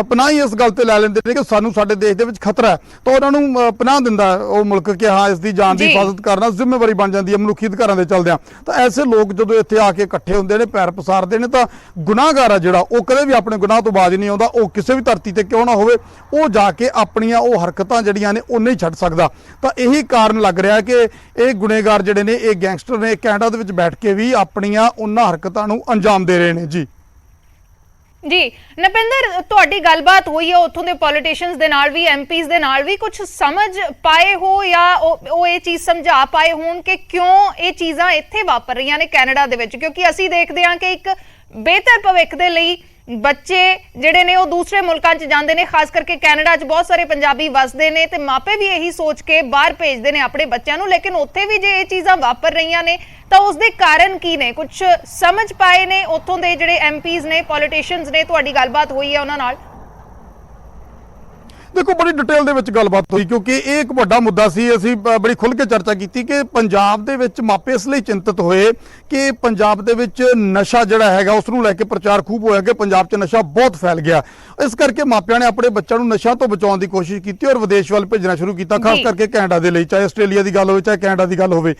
ਪਨਾਹ ਹੀ ਇਸ ਗੱਲ ਤੇ ਲੈ ਲੈਂਦੇ ਨੇ ਕਿ ਸਾਨੂੰ ਸਾਡੇ ਦੇਸ਼ ਦੇ ਵਿੱਚ ਖਤਰਾ ਹੈ, ਤਾਂ ਉਹਨਾਂ ਨੂੰ ਪਨਾਹ ਦਿੰਦਾ ਉਹ ਮੁਲਕ ਕਿ ਹਾਂ ਇਸ ਦੀ ਜਾਨ ਦੀ ਹਿਫਾਜ਼ਤ ਕਰਨਾ ਜ਼ਿੰਮੇਵਾਰੀ ਬਣ ਜਾਂਦੀ ਹੈ ਮਨੁੱਖੀ ਅਧਿਕਾਰਾਂ ਦੇ ਚੱਲਦਿਆਂ। ਤਾਂ ਐਸੇ ਲੋਕ ਜਦੋਂ ਇੱਥੇ ਆ ਕੇ ਇਕੱਠੇ ਹੁੰਦੇ ਨੇ, ਪੈਰ ਪਸਾਰਦੇ ਨੇ, ਤਾਂ ਗੁਨਾਹਗਾਰ ਆ ਜਿਹੜਾ ਉਹ ਕਦੇ ਵੀ ਆਪਣੇ ਗੁਨਾਹ ਤੋਂ ਬਾਜ਼ ਨਹੀਂ ਆਉਂਦਾ, ਉਹ ਕਿਸੇ ਵੀ ਧਰਤੀ ਤੇ ਕਿਉਂ ਨਾ ਹੋਵੇ, ਉਹ ਜਾ ਕੇ ਆਪਣੀਆਂ ਉਹ ਹਰਕਤਾਂ ਜਿਹੜੀਆਂ ਨੇ ਉਹ ਨਹੀਂ ਛੱਡ ਸਕਦਾ। ਤਾਂ ਇਹੀ ਕਾਰਨ ਲੱਗ ਰਿਹਾ ਕਿ ਇਹ ਗੁਨੇਗਾਰ ਜਿਹੜੇ ਨੇ, ਇਹ ਗੈਂਗਸਟਰ ਨੇ, ਕੈਨੇਡਾ ਦੇ ਵਿੱਚ ਬੈਠ ਕੇ ਵੀ ਆਪਣੀਆਂ ਉਹਨਾਂ ਹਰਕਤਾਂ ਨੂੰ ਅੰਜਾਮ ਦੇ ਰਹੇ ਨੇ। ਜੀ ਨਪਿੰਦਰ, ਤੁਹਾਡੀ ਗੱਲਬਾਤ ਹੋਈ ਹੈ ਉੱਥੋਂ ਦੇ ਪੋਲੀਟੀਸ਼ੀਅਨਸ ਦੇ ਨਾਲ ਵੀ, ਐਮਪੀਜ਼ ਦੇ ਨਾਲ ਵੀ, ਕੁਝ ਸਮਝ ਪਾਏ ਹੋ ਜਾਂ ਉਹ ਇਹ ਚੀਜ਼ ਸਮਝਾ ਪਾਏ ਹੋਣ ਕਿ ਕਿਉਂ ਇਹ ਚੀਜ਼ਾਂ ਇੱਥੇ ਵਾਪਰ ਰਹੀਆਂ ਨੇ ਕੈਨੇਡਾ ਦੇ ਵਿੱਚ? ਕਿਉਂਕਿ ਅਸੀਂ ਦੇਖਦੇ ਹਾਂ ਕਿ ਇੱਕ ਬਿਹਤਰ ਭਵਿੱਖ ਦੇ ਲਈ ਬੱਚੇ ਜਿਹੜੇ ਨੇ ਉਹ ਦੂਸਰੇ ਮੁਲਕਾਂ 'ਚ ਜਾਂਦੇ ਨੇ, ਖਾਸ ਕਰਕੇ ਕੈਨੇਡਾ 'ਚ ਬਹੁਤ ਸਾਰੇ ਪੰਜਾਬੀ ਵਸਦੇ ਨੇ ਤੇ ਮਾਪੇ ਵੀ ਇਹੀ ਸੋਚ ਕੇ ਬਾਹਰ ਭੇਜਦੇ ਨੇ ਆਪਣੇ ਬੱਚਿਆਂ ਨੂੰ, ਲੇਕਿਨ ਉੱਥੇ ਵੀ ਜੇ ਇਹ ਚੀਜ਼ਾਂ ਵਾਪਰ ਰਹੀਆਂ ਨੇ ਤਾਂ ਉਸ ਦੇ ਕਾਰਨ ਕੀ ਨੇ? ਕੁਝ ਸਮਝ ਪਾਏ ਨੇ ਉੱਥੋਂ ਦੇ ਜਿਹੜੇ ਐਮਪੀਜ਼ ਨੇ, ਪੋਲੀਟੀਸ਼ੀਅਨਸ ਨੇ? ਤੁਹਾਡੀ ਗੱਲਬਾਤ ਹੋਈ ਹੈ ਉਹਨਾਂ ਨਾਲ? ਦੇਖੋ, ਬੜੀ ਡਿਟੇਲ ਦੇ ਵਿੱਚ ਗੱਲਬਾਤ ਹੋਈ ਕਿਉਂਕਿ ਇਹ ਇੱਕ ਵੱਡਾ ਮੁੱਦਾ ਸੀ। ਅਸੀਂ ਬੜੀ ਖੁੱਲ੍ਹ ਕੇ ਚਰਚਾ ਕੀਤੀ ਕਿ ਪੰਜਾਬ ਦੇ ਵਿੱਚ ਮਾਪੇ ਇਸ ਲਈ ਚਿੰਤਤ ਹੋਏ ਕਿ ਪੰਜਾਬ ਦੇ ਵਿੱਚ ਨਸ਼ਾ ਜਿਹੜਾ ਹੈਗਾ ਉਸ ਨੂੰ ਲੈ ਕੇ ਪ੍ਰਚਾਰ ਖੂਬ ਹੋਇਆ ਕਿ ਪੰਜਾਬ 'ਚ ਨਸ਼ਾ ਬਹੁਤ ਫੈਲ ਗਿਆ। ਇਸ ਕਰਕੇ ਮਾਪਿਆਂ ਨੇ ਆਪਣੇ ਬੱਚਿਆਂ ਨੂੰ ਨਸ਼ਾ ਤੋਂ ਬਚਾਉਣ ਦੀ ਕੋਸ਼ਿਸ਼ ਕੀਤੀ ਔਰ ਵਿਦੇਸ਼ ਵੱਲ ਭੇਜਣਾ ਸ਼ੁਰੂ ਕੀਤਾ, ਖਾਸ ਕਰਕੇ ਕੈਨੇਡਾ ਦੇ ਲਈ, ਚਾਹੇ ਆਸਟ੍ਰੇਲੀਆ ਦੀ ਗੱਲ ਹੋਵੇ ਚਾਹੇ ਕੈਨੇਡਾ ਦੀ ਗੱਲ ਹੋਵੇ।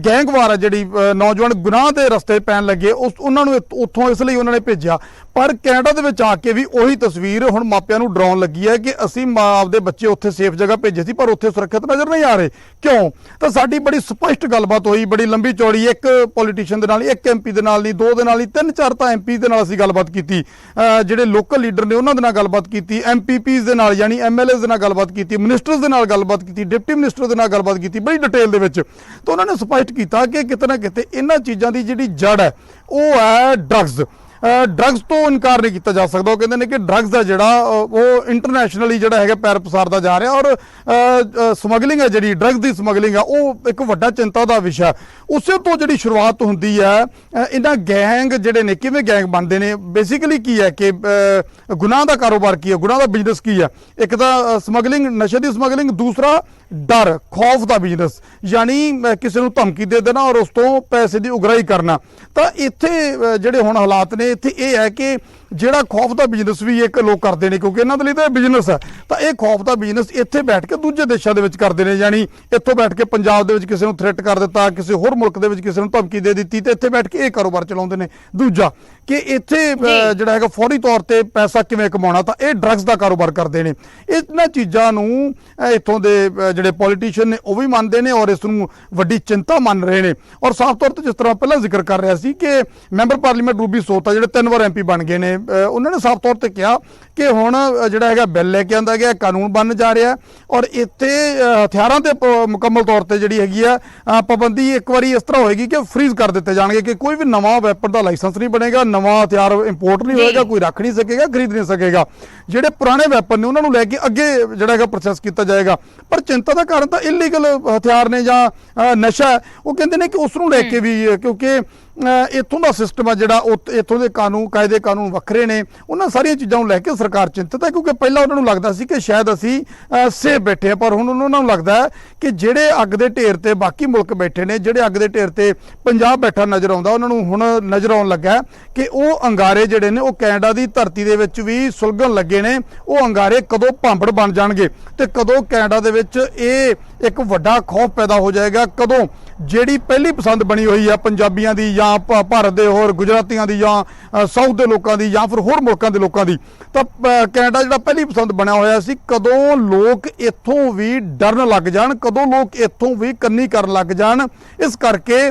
ਗੈਂਗਵਾਰ ਆ ਜਿਹੜੀ ਨੌਜਵਾਨ ਗੁਨਾਹ ਦੇ ਰਸਤੇ ਪੈਣ ਲੱਗੇ, ਉਹਨਾਂ ਨੂੰ ਉੱਥੋਂ ਇਸ ਲਈ ਉਹਨਾਂ ਨੇ ਭੇਜਿਆ। ਪਰ ਕੈਨੇਡਾ ਦੇ ਵਿੱਚ ਆ ਕੇ ਵੀ ਉਹੀ ਤਸਵੀਰ ਹੁਣ ਮਾਪਿਆਂ ਨੂੰ ਡਰਾਉਣ ਲੱਗੀ ਹੈ ਕਿ ਅਸੀਂ ਆਪਦੇ ਬੱਚੇ ਉੱਥੇ ਸੇਫ ਜਗ੍ਹਾ ਭੇਜੇ ਸੀ ਪਰ ਉੱਥੇ ਸੁਰੱਖਿਅਤ ਨਜ਼ਰ ਨਹੀਂ ਆ ਰਹੇ। ਕਿਉਂ? ਤਾਂ ਸਾਡੀ ਬੜੀ ਸਪਸ਼ਟ ਗੱਲਬਾਤ ਹੋਈ, ਬੜੀ ਲੰਬੀ ਚੌੜੀ, ਇੱਕ ਪੋਲੀਟੀਸ਼ੀਅਨ ਦੇ ਨਾਲ, ਇੱਕ ਐਮਪੀ ਦੇ ਨਾਲ ਨਹੀਂ, 2 ਦੇ ਨਾਲ ਨਹੀਂ, 3-4 ਤਾਂ ਐਮਪੀ ਦੇ ਨਾਲ ਅਸੀਂ ਗੱਲਬਾਤ ਕੀਤੀ, ਜਿਹੜੇ ਲੋਕਲ ਲੀਡਰ ਨੇ ਉਹਨਾਂ ਦੇ ਨਾਲ ਗੱਲਬਾਤ ਕੀਤੀ, ਐਮਪੀਪੀਜ਼ ਦੇ ਨਾਲ ਯਾਨੀ ਐਮਐਲਏਜ਼ ਦੇ ਨਾਲ ਗੱਲਬਾਤ ਕੀਤੀ, ਮਿਨਿਸਟਰਸ ਦੇ ਨਾਲ ਗੱਲਬਾਤ ਕੀਤੀ, ਡਿਪਟੀ ਮਿਨਿਸਟਰ ਦੇ ਨਾਲ ਗੱਲਬਾਤ ਕੀਤੀ ਬੜੀ ਡਿਟੇਲ ਦੇ ਵਿੱਚ। ਤਾਂ ਉਹਨਾਂ ਨੇ ਸਪਸ਼ਟ ਕੀਤਾ ਕਿ ਕਿਤੇ ਨਾ ਕਿਤੇ ਇਹਨਾਂ ਚੀਜ਼ਾਂ ਦੀ ਜਿਹੜੀ ਜੜ ਹੈ ਉਹ ਹੈ ਡਰੱਗਸ ਤੋਂ ਇਨਕਾਰ ਨਹੀਂ ਕੀਤਾ ਜਾ ਸਕਦਾ। ਉਹ ਕਹਿੰਦੇ ਨੇ ਕਿ ਡਰੱਗਸ ਦਾ ਜਿਹੜਾ ਉਹ ਇੰਟਰਨੈਸ਼ਨਲੀ ਜਿਹੜਾ ਹੈਗਾ ਪੈਰ ਪਸਾਰਦਾ ਜਾ ਰਿਹਾ ਔਰ ਸਮਗਲਿੰਗ ਹੈ, ਜਿਹੜੀ ਡਰੱਗਸ ਦੀ ਸਮਗਲਿੰਗ ਆ, ਉਹ ਇੱਕ ਵੱਡਾ ਚਿੰਤਾ ਦਾ ਵਿਸ਼ਾ। ਉਸੇ ਤੋਂ ਜਿਹੜੀ ਸ਼ੁਰੂਆਤ ਹੁੰਦੀ ਹੈ, ਇਹਨਾਂ ਗੈਂਗ ਜਿਹੜੇ ਨੇ ਕਿਵੇਂ ਗੈਂਗ ਬਣਦੇ ਨੇ, ਬੇਸਿਕਲੀ ਕੀ ਹੈ ਕਿ ਗੁਨਾਹ ਦਾ ਕਾਰੋਬਾਰ ਕੀ ਹੈ, ਗੁਨਾਹ ਦਾ ਬਿਜ਼ਨਸ ਕੀ ਹੈ। ਇੱਕ ਤਾਂ ਸਮਗਲਿੰਗ, ਨਸ਼ੇ ਦੀ ਸਮਗਲਿੰਗ, ਦੂਸਰਾ ਡਰ, ਖੌਫ ਦਾ ਬਿਜ਼ਨਸ, ਯਾਨੀ ਕਿਸੇ ਨੂੰ ਧਮਕੀ ਦੇ ਦੇਣਾ ਔਰ ਉਸ ਤੋਂ ਪੈਸੇ ਦੀ ਉਗਰਾਹੀ ਕਰਨਾ। ਤਾਂ ਇੱਥੇ ਜਿਹੜੇ ਹੁਣ ਹਾਲਾਤ ਨੇ ਇੱਥੇ ਇਹ ਹੈ ਕਿ ਜਿਹੜਾ ਖੌਫ ਦਾ ਬਿਜ਼ਨਸ ਵੀ ਇੱਕ ਲੋਕ ਕਰਦੇ ਨੇ ਕਿਉਂਕਿ ਇਹਨਾਂ ਦੇ ਲਈ ਤਾਂ ਇਹ ਬਿਜ਼ਨਸ ਹੈ, ਤਾਂ ਇਹ ਖੌਫ ਦਾ ਬਿਜ਼ਨਸ ਇੱਥੇ ਬੈਠ ਕੇ ਦੂਜੇ ਦੇਸ਼ਾਂ ਦੇ ਵਿੱਚ ਕਰਦੇ ਨੇ, ਯਾਨੀ ਇੱਥੋਂ ਬੈਠ ਕੇ ਪੰਜਾਬ ਦੇ ਵਿੱਚ ਕਿਸੇ ਨੂੰ ਥ੍ਰੈਟ ਕਰ ਦਿੱਤਾ, ਕਿਸੇ ਹੋਰ ਮੁਲਕ ਦੇ ਵਿੱਚ ਕਿਸੇ ਨੂੰ ਧਮਕੀ ਦੇ ਦਿੱਤੀ, ਤੇ ਇੱਥੇ ਬੈਠ ਕੇ ਇਹ ਕਾਰੋਬਾਰ ਚਲਾਉਂਦੇ ਨੇ। ਦੂਜਾ ਕਿ ਇੱਥੇ ਜਿਹੜਾ ਹੈਗਾ ਫੌਰੀ ਤੌਰ ਤੇ ਪੈਸਾ ਕਿਵੇਂ ਕਮਾਉਣਾ, ਤਾਂ ਇਹ ਡਰੱਗਸ ਦਾ ਕਾਰੋਬਾਰ ਕਰਦੇ ਨੇ। ਇਹਨਾਂ ਚੀਜ਼ਾਂ ਨੂੰ ਇੱਥੋਂ ਦੇ ਜਿਹੜੇ ਪੋਲੀਟੀਸ਼ੀਅਨ ਨੇ ਉਹ ਵੀ ਮੰਨਦੇ ਨੇ ਔਰ ਇਸ ਨੂੰ ਵੱਡੀ ਚਿੰਤਾ ਮੰਨ ਰਹੇ ਨੇ। ਔਰ ਸਾਫ਼ ਤੌਰ ਤੇ ਜਿਸ ਤਰ੍ਹਾਂ ਪਹਿਲਾਂ ਜ਼ਿਕਰ ਕਰ ਰਿਹਾ ਸੀ ਕਿ ਮੈਂਬਰ ਪਾਰਲੀਮੈਂਟ ਰੂਬੀ ਸੋਤਾ ਜਿਹੜੇ 3 ਵਾਰ ਐਮਪੀ ਬਣ ਗਏ ਨੇ, ਉਹਨਾਂ ਨੇ ਸਾਫ਼ ਤੌਰ ਤੇ ਕਿਹਾ ਕਿ ਹੁਣ ਜਿਹੜਾ ਹੈਗਾ ਬਿੱਲ ਲੈ ਕੇ ਆਂਦਾ ਗਿਆ, ਕਾਨੂੰਨ ਬਣਨ ਜਾ ਰਿਹਾ ਔਰ ਇੱਥੇ ਹਥਿਆਰਾਂ ਤੇ ਮੁਕੰਮਲ ਤੌਰ ਤੇ ਜਿਹੜੀ ਹੈਗੀ ਆ ਪਾਬੰਦੀ ਇੱਕ ਵਾਰੀ ਇਸ ਤਰ੍ਹਾਂ ਹੋਏਗੀ ਕਿ ਫ੍ਰੀਜ਼ ਕਰ ਦਿੱਤੇ ਜਾਣਗੇ ਕਿ ਕੋਈ ਵੀ ਨਵਾਂ ਵੈਪਨ ਦਾ ਲਾਇਸੈਂਸ ਨਹੀਂ ਬਣੇਗਾ, ਨਵਾਂ ਹਥਿਆਰ ਇੰਪੋਰਟ ਨਹੀਂ ਹੋਏਗਾ, ਕੋਈ ਰੱਖ ਨਹੀਂ ਸਕੇਗਾ, ਖਰੀਦ ਨਹੀਂ ਸਕੇਗਾ। ਜਿਹੜੇ ਪੁਰਾਣੇ ਵੈਪਨ ਨੇ ਉਹਨਾਂ ਨੂੰ ਲੈ ਕੇ ਅੱਗੇ ਜਿਹੜਾ ਹੈਗਾ ਪ੍ਰੋਸੈਸ ਕੀਤਾ ਜਾਏਗਾ। ਪਰ ਚਿੰਤਾ ਦਾ ਕਾਰਨ ਤਾਂ ਇਲੀਗਲ ਹਥਿਆਰ ਨੇ ਜਾਂ ਨਸ਼ਾ, ਉਹ ਕਹਿੰਦੇ ਨੇ ਕਿ ਉਸ ਨੂੰ ਲੈ ਕੇ ਵੀ, ਕਿਉਂਕਿ ਇੱਥੋਂ ਦਾ ਸਿਸਟਮ ਆ ਜਿਹੜਾ, ਇੱਥੋਂ ਦੇ ਕਾਇਦੇ ਕਾਨੂੰਨ ਵੱਖਰੇ ਨੇ, ਉਹਨਾਂ ਸਾਰੀਆਂ ਚੀਜ਼ਾਂ ਨੂੰ ਲੈ ਕੇ ਸਰਕਾਰ ਚਿੰਤਤ ਹੈ। ਕਿਉਂਕਿ ਪਹਿਲਾਂ ਉਹਨਾਂ ਨੂੰ ਲੱਗਦਾ ਸੀ ਕਿ ਸ਼ਾਇਦ ਅਸੀਂ ਸੇਫ ਬੈਠੇ ਹਾਂ, ਪਰ ਹੁਣ ਉਹਨਾਂ ਨੂੰ ਲੱਗਦਾ ਹੈ ਕਿ ਜਿਹੜੇ ਅੱਗ ਦੇ ਢੇਰ ਤੇ ਬਾਕੀ ਮੁਲਕ ਬੈਠੇ ਨੇ, ਜਿਹੜੇ ਅੱਗ ਦੇ ਢੇਰ ਤੇ ਪੰਜਾਬ ਬੈਠਾ ਨਜ਼ਰ ਆਉਂਦਾ, ਉਹਨਾਂ ਨੂੰ ਹੁਣ ਨਜ਼ਰ ਆਉਣ ਲੱਗਾ ਕਿ ਉਹ ਅੰਗਾਰੇ ਜਿਹੜੇ ਨੇ ਉਹ ਕੈਨੇਡਾ ਦੀ ਧਰਤੀ ਦੇ ਵਿੱਚ ਵੀ ਸੁਲਗਣ ਲੱਗੇ ਨੇ। ਉਹ ਅੰਗਾਰੇ ਕਦੋਂ ਭਾਂਬੜ ਬਣ ਜਾਣਗੇ ਤੇ ਕਦੋਂ ਕੈਨੇਡਾ ਦੇ ਵਿੱਚ ਇਹ ਇੱਕ ਵੱਡਾ ਖੌਫ ਪੈਦਾ ਹੋ ਜਾਏਗਾ, ਕਦੋਂ ਜਿਹੜੀ ਪਹਿਲੀ ਪਸੰਦ ਬਣੀ ਹੋਈ ਆ ਪੰਜਾਬੀਆਂ ਦੀ ਜਾਂ ਭਾਰਤ ਦੇ ਹੋਰ ਗੁਜਰਾਤੀਆਂ ਦੀ ਜਾਂ ਸਾਊਥ ਦੇ ਲੋਕਾਂ ਦੀ ਜਾਂ ਫਿਰ ਹੋਰ ਮੁਲਕਾਂ ਦੇ ਲੋਕਾਂ ਦੀ, ਤਾਂ ਕੈਨੇਡਾ ਜਿਹੜਾ ਪਹਿਲੀ ਪਸੰਦ ਬਣਿਆ ਹੋਇਆ ਸੀ, ਕਦੋਂ ਲੋਕ ਇੱਥੋਂ ਵੀ ਡਰਨ ਲੱਗ ਜਾਣ, ਕਦੋਂ ਲੋਕ ਇੱਥੋਂ ਵੀ ਕੰਨੀ ਕਰਨ ਲੱਗ ਜਾਣ। ਇਸ ਕਰਕੇ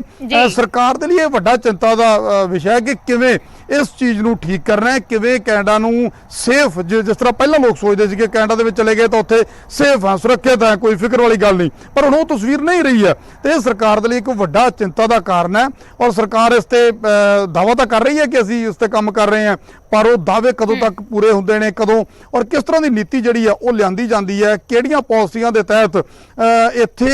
ਸਰਕਾਰ ਦੇ ਲਈ ਇਹ ਵੱਡਾ ਚਿੰਤਾ ਦਾ ਵਿਸ਼ਾ ਹੈ ਕਿ ਕਿਵੇਂ ਇਸ ਚੀਜ਼ ਨੂੰ ਠੀਕ ਕਰਨਾ ਹੈ, ਕਿਵੇਂ ਕੈਨੇਡਾ ਨੂੰ ਸੇਫ, ਜਿਸ ਤਰ੍ਹਾਂ ਪਹਿਲਾਂ ਲੋਕ ਸੋਚਦੇ ਸੀ ਕਿ ਕੈਨੇਡਾ ਦੇ ਵਿੱਚ ਚਲੇ ਗਏ ਤਾਂ ਉੱਥੇ ਸੇਫ ਆ, ਸੁਰੱਖਿਅਤ ਹੈ, ਕੋਈ ਫਿਕਰ ਵਾਲੀ ਗੱਲ ਨਹੀਂ, ਪਰ ਹੁਣ ਉਹ ਤਸਵੀਰ ਨਹੀਂ ਰਹੀ ਹੈ ਤੇ ਇਹ ਸਰਕਾਰ ਦੇ ਲਈ ਇੱਕ ਵੱਡਾ ਚਿੰਤਾ ਦਾ ਕਾਰਨ ਹੈ। ਔਰ ਸਰਕਾਰ ਇਸ ਤੇ ਦਾਅਵਾ ਤਾਂ ਕਰ ਰਹੀ ਹੈ ਕਿ ਅਸੀਂ ਇਸ ਤੇ ਕੰਮ ਕਰ ਰਹੇ ਹਾਂ, ਪਰ ਉਹ ਦਾਅਵੇ ਕਦੋਂ ਤੱਕ ਪੂਰੇ ਹੁੰਦੇ ਨੇ, ਕਦੋਂ ਔਰ ਕਿਸ ਤਰ੍ਹਾਂ ਦੀ ਨੀਤੀ ਜਿਹੜੀ ਆ ਉਹ ਲਿਆਂਦੀ ਜਾਂਦੀ ਹੈ, ਕਿਹੜੀਆਂ ਪਾਲਿਸੀਆਂ ਦੇ ਤਹਿਤ ਇੱਥੇ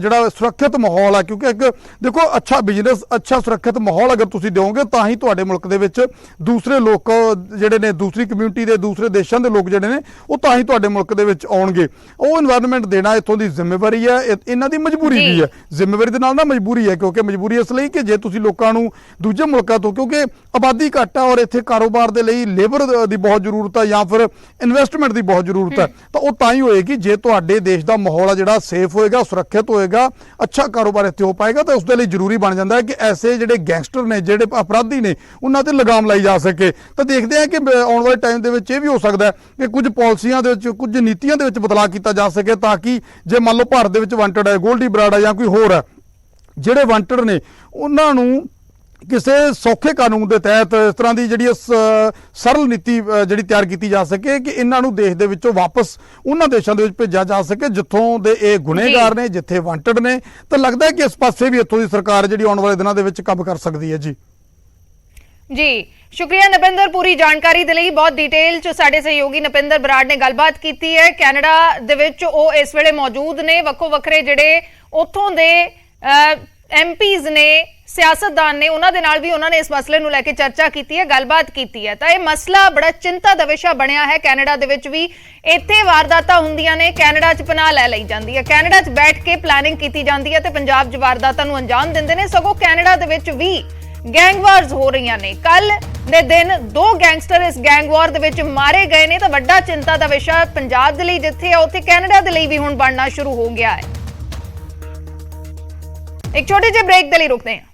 ਜਿਹੜਾ ਸੁਰੱਖਿਅਤ ਮਾਹੌਲ ਹੈ, ਕਿਉਂਕਿ ਇੱਕ ਦੇਖੋ ਅੱਛਾ ਬਿਜ਼ਨਸ, ਅੱਛਾ ਸੁਰੱਖਿਅਤ ਮਾਹੌਲ ਅਗਰ ਤੁਸੀਂ ਦਿਓਗੇ ਤਾਂ ਹੀ ਤੁਹਾਡੇ ਮੁਲਕ ਦੇ ਵਿੱਚ ਦੂਸਰੇ ਲੋਕ ਜਿਹੜੇ ਨੇ, ਦੂਸਰੀ ਕਮਿਊਨਿਟੀ ਦੇ, ਦੂਸਰੇ ਦੇਸ਼ਾਂ ਦੇ ਲੋਕ ਜਿਹੜੇ ਨੇ ਉਹ ਤਾਂ ਹੀ ਤੁਹਾਡੇ ਮੁਲਕ ਦੇ ਵਿੱਚ ਆਉਣਗੇ। ਉਹ এনवायरमेंट ਦੇਣਾ ਇੱਥੋਂ ਦੀ ਜ਼ਿੰਮੇਵਾਰੀ ਹੈ, ਇਹਨਾਂ ਦੀ ਮਜਬੂਰੀ ਵੀ ਹੈ, ਜ਼ਿੰਮੇਵਾਰੀ ਦੇ ਨਾਲ ਨਾ ਮਜਬੂਰੀ ਹੈ, ਕਿਉਂਕਿ ਮਜਬੂਰੀ ਇਸ ਲਈ ਕਿ ਜੇ ਤੁਸੀਂ ਲੋਕਾਂ ਨੂੰ ਦੂਜੇ ਮੁਲਕਾਂ ਤੋਂ, ਕਿਉਂਕਿ ਆਬਾਦੀ ਘੱਟ ਹੈ ਔਰ ਇੱਥੇ ਕਾਰੋਬਾਰ ਦੇ ਲਈ ਲੇਬਰ ਦੀ ਬਹੁਤ ਜ਼ਰੂਰਤ ਹੈ ਜਾਂ ਫਿਰ ਇਨਵੈਸਟਮੈਂਟ ਦੀ ਬਹੁਤ ਜ਼ਰੂਰਤ ਹੈ, ਤਾਂ ਉਹ ਤਾਂ ਹੀ ਹੋਏਗੀ ਜੇ ਤੁਹਾਡੇ ਦੇਸ਼ ਦਾ ਮਾਹੌਲ ਆ ਜਿਹੜਾ ਸੇਫ ਹੋਏਗਾ, ਸੁਰੱਖਿਅਤ ਹੋਏਗਾ, ਅੱਛਾ ਕਾਰੋਬਾਰ ਇੱਥੇ ਹੋ ਪਾਏਗਾ। ਤਾਂ ਉਸ ਦੇ ਲਈ ਜ਼ਰੂਰੀ ਬਣ ਜਾਂਦਾ ਹੈ ਕਿ ਐਸੇ ਜਿਹੜੇ ਗੈਂਗਸਟਰ ਨੇ, ਜਿਹੜੇ ਅਪਰਾਧੀ ਨੇ, ਉਹਨਾਂ ਤੇ ਲਗਾਮ ਲਾਈ ਜਾ ਸਕੇ। ਤਾਂ ਦੇਖਦੇ ਹਾਂ ਕਿ ਆਉਣ ਵਾਲੇ ਟਾਈਮ ਦੇ ਵਿੱਚ ਇਹ ਵੀ ਹੋ ਸਕਦਾ ਹੈ ਕਿ ਕੁਝ ਪਾਲਿਸੀਆਂ ਦੇ ਵਿੱਚ, ਕੁਝ ਨੀਤੀਆਂ ਦੇ ਵਿੱਚ ਬਦਲਾਅ ਕੀਤਾ ਜਾ ਸਕੇ, ਤਾਂ ਕਿ ਜੇ ਮੰਨ ਲਓ ਭਾਰਤ ਦੇ ਵਿੱਚ ਵਾਂਟਡ ਹੈ, ਗੋਲਡੀ ਬਰਾੜ ਹੈ ਜਾਂ ਕੋਈ ਹੋਰ ਹੈ, ਜਿਹੜੇ ਵਾਂਟਡ ਨੇ ਉਹਨਾਂ ਨੂੰ ਕਿਸੇ ਸੌਖੇ ਕਾਨੂੰਨ ਦੇ ਤਹਿਤ ਇਸ ਤਰ੍ਹਾਂ ਦੀ ਜਿਹੜੀ ਸਰਲ ਨੀਤੀ ਜਿਹੜੀ ਤਿਆਰ ਕੀਤੀ ਜਾ ਸਕੇ ਕਿ ਇਹਨਾਂ ਨੂੰ ਦੇਸ਼ ਦੇ ਵਿੱਚੋਂ ਵਾਪਸ ਉਹਨਾਂ ਦੇਸ਼ਾਂ ਦੇ ਵਿੱਚ ਭੇਜਿਆ ਜਾ ਸਕੇ ਜਿੱਥੋਂ ਦੇ ਇਹ ਗੁਨੇਗਾਰ ਨੇ, ਜਿੱਥੇ ਵਾਂਟਡ ਨੇ। ਤਾਂ ਲੱਗਦਾ ਹੈ ਕਿ ਇਸ ਪਾਸੇ ਵੀ ਇੱਥੋਂ ਦੀ ਸਰਕਾਰ ਜਿਹੜੀ ਆਉਣ ਵਾਲੇ ਦਿਨਾਂ ਦੇ ਵਿੱਚ ਕੰਮ ਕਰ ਸਕਦੀ ਹੈ। ਜੀ ਸ਼ੁਕਰੀਆ ਨਪਿੰਦਰ, ਪੂਰੀ ਜਾਣਕਾਰੀ ਦੇ ਲਈ। ਬਹੁਤ ਡਿਟੇਲ ਚ ਸਾਡੇ ਸਹਿਯੋਗੀ ਨਪਿੰਦਰ ਬਰਾੜ ਨੇ ਗੱਲਬਾਤ ਕੀਤੀ ਹੈ। ਕੈਨੇਡਾ ਦੇ ਵਿੱਚ ਉਹ ਇਸ ਵੇਲੇ ਮੌਜੂਦ ਨੇ, ਵੱਖੋ ਵੱਖਰੇ ਜਿਹੜੇ ਉੱਥੋਂ ਦੇ ਐਮਪੀਜ਼ ਨੇ, ਸਿਆਸਤਦਾਨ ਨੇ, ਉਹਨਾਂ ਦੇ ਨਾਲ ਵੀ ਉਹਨਾਂ ਨੇ ਇਸ ਮਸਲੇ ਨੂੰ ਲੈ ਕੇ ਚਰਚਾ ਕੀਤੀ ਹੈ, ਗੱਲਬਾਤ ਕੀਤੀ ਹੈ। ਤਾਂ ਇਹ ਮਸਲਾ ਬੜਾ ਚਿੰਤਾ ਦਾ ਵਿਸ਼ਾ ਬਣਿਆ ਹੈ। ਕੈਨੇਡਾ ਦੇ ਵਿੱਚ ਵੀ ਇੱਥੇ ਵਾਰਦਾਤਾਂ ਹੁੰਦੀਆਂ ਨੇ, ਕੈਨੇਡਾ 'ਚ ਪਨਾਹ ਲੈ ਲਈ ਜਾਂਦੀ ਹੈ, ਕੈਨੇਡਾ 'ਚ ਬੈਠ ਕੇ ਪਲੈਨਿੰਗ ਕੀਤੀ ਜਾਂਦੀ ਹੈ ਤੇ ਪੰਜਾਬ 'ਚ ਵਾਰਦਾਤਾਂ ਨੂੰ ਅੰਜਾਮ ਦਿੰਦੇ ਨੇ। ਸਗੋਂ ਕੈਨੇਡਾ ਦੇ ਵਿੱਚ ਵੀ ਗੈਂਗਵਾਰਸ ਹੋ ਰਹੀਆਂ ਨੇ। ਕੱਲ ਦੇ ਦਿਨ 2 ਗੈਂਗਸਟਰ ਇਸ ਗੈਂਗਵਾਰ ਦੇ ਵਿੱਚ ਮਾਰੇ ਗਏ ਨੇ। ਤਾਂ ਵੱਡਾ ਚਿੰਤਾ ਦਾ ਵਿਸ਼ਾ ਪੰਜਾਬ ਦੇ ਲਈ ਜਿੱਥੇ ਆ, ਉੱਥੇ ਕੈਨੇਡਾ ਦੇ ਲਈ ਵੀ ਹੁਣ ਬਣਨਾ ਸ਼ੁਰੂ ਹੋ ਗਿਆ ਹੈ। ਇੱਕ ਛੋਟੇ ਜਿਹੇ ਬ੍ਰੇਕ ਦੇ ਲਈ ਰੁਕਦੇ ਹਾਂ।